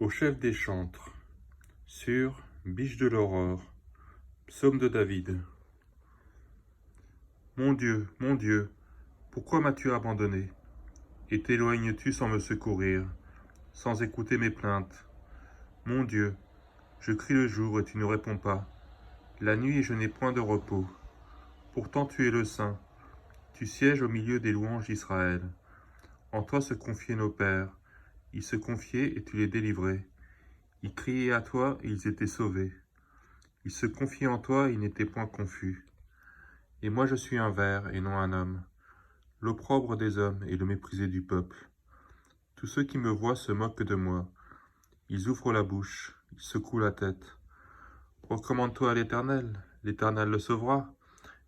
Au chef des chantres, sur Biche de l'aurore, psaume de David. Mon Dieu, pourquoi m'as-tu abandonné? Et t'éloignes-tu sans me secourir, sans écouter mes plaintes? Mon Dieu, je crie le jour et tu ne réponds pas, la nuit et je n'ai point de repos. Pourtant tu es le Saint, tu sièges au milieu des louanges d'Israël. En toi se confiaient nos pères, ils se confiaient et tu les délivrais. Ils criaient à toi et ils étaient sauvés. Ils se confiaient en toi et ils n'étaient point confus. Et moi je suis un ver et non un homme, l'opprobre des hommes et le méprisé du peuple. Tous ceux qui me voient se moquent de moi. Ils ouvrent la bouche, ils secouent la tête. Recommande-toi à l'Éternel, l'Éternel le sauvera,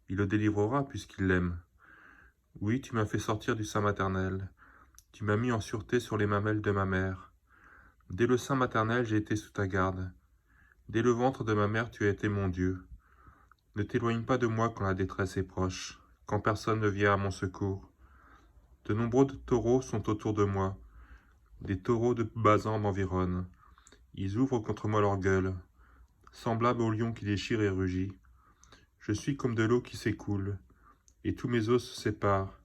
il le délivrera puisqu'il l'aime. Oui, tu m'as fait sortir du sein maternel, tu m'as mis en sûreté sur les mamelles de ma mère. Dès le sein maternel, j'ai été sous ta garde. Dès le ventre de ma mère, tu as été mon Dieu. Ne t'éloigne pas de moi quand la détresse est proche, quand personne ne vient à mon secours. De nombreux taureaux sont autour de moi. Des taureaux de Basan m'environnent. Ils ouvrent contre moi leur gueule, semblables au lion qui déchire et rugit. Je suis comme de l'eau qui s'écoule, et tous mes os se séparent.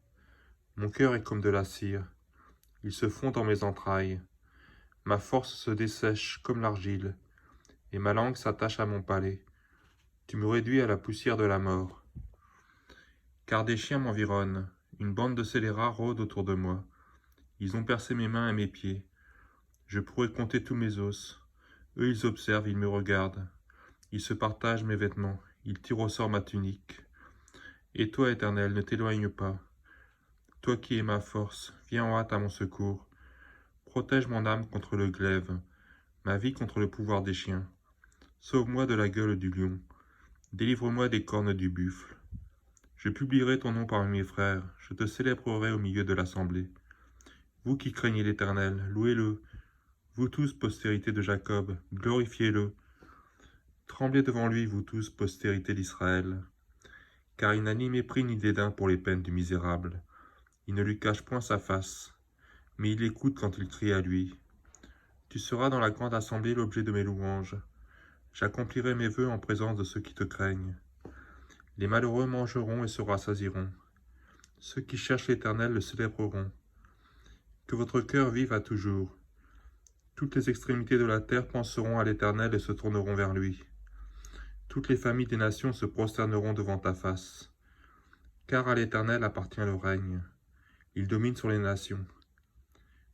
Mon cœur est comme de la cire. Il se fond dans mes entrailles. Ma force se dessèche comme l'argile, et ma langue s'attache à mon palais. Tu me réduis à la poussière de la mort. Car des chiens m'environnent, une bande de scélérats rôde autour de moi. Ils ont percé mes mains et mes pieds. Je pourrais compter tous mes os. Eux, ils observent, ils me regardent. Ils se partagent mes vêtements, ils tirent au sort ma tunique. Et toi, Éternel, ne t'éloigne pas. Toi qui es ma force, viens en hâte à mon secours. Protège mon âme contre le glaive, ma vie contre le pouvoir des chiens. Sauve-moi de la gueule du lion. Délivre-moi des cornes du buffle. Je publierai ton nom parmi mes frères, je te célébrerai au milieu de l'assemblée. Vous qui craignez l'Éternel, louez-le. Vous tous, postérité de Jacob, glorifiez-le. Tremblez devant lui, vous tous, postérité d'Israël. Car il n'a ni mépris ni dédain pour les peines du misérable. Il ne lui cache point sa face, mais il écoute quand il crie à lui. Tu seras dans la grande assemblée l'objet de mes louanges. J'accomplirai mes vœux en présence de ceux qui te craignent. Les malheureux mangeront et se rassasieront. Ceux qui cherchent l'Éternel le célébreront. Que votre cœur vive à toujours. Toutes les extrémités de la terre penseront à l'Éternel et se tourneront vers lui. Toutes les familles des nations se prosterneront devant ta face. Car à l'Éternel appartient le règne. Il domine sur les nations.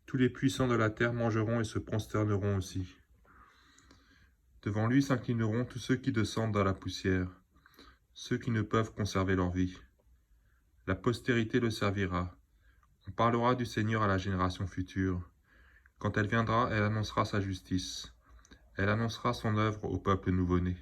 Tous les puissants de la terre mangeront et se prosterneront aussi. Devant lui s'inclineront tous ceux qui descendent dans la poussière, ceux qui ne peuvent conserver leur vie. La postérité le servira. On parlera du Seigneur à la génération future. Quand elle viendra, elle annoncera sa justice. Elle annoncera son œuvre au peuple nouveau-né.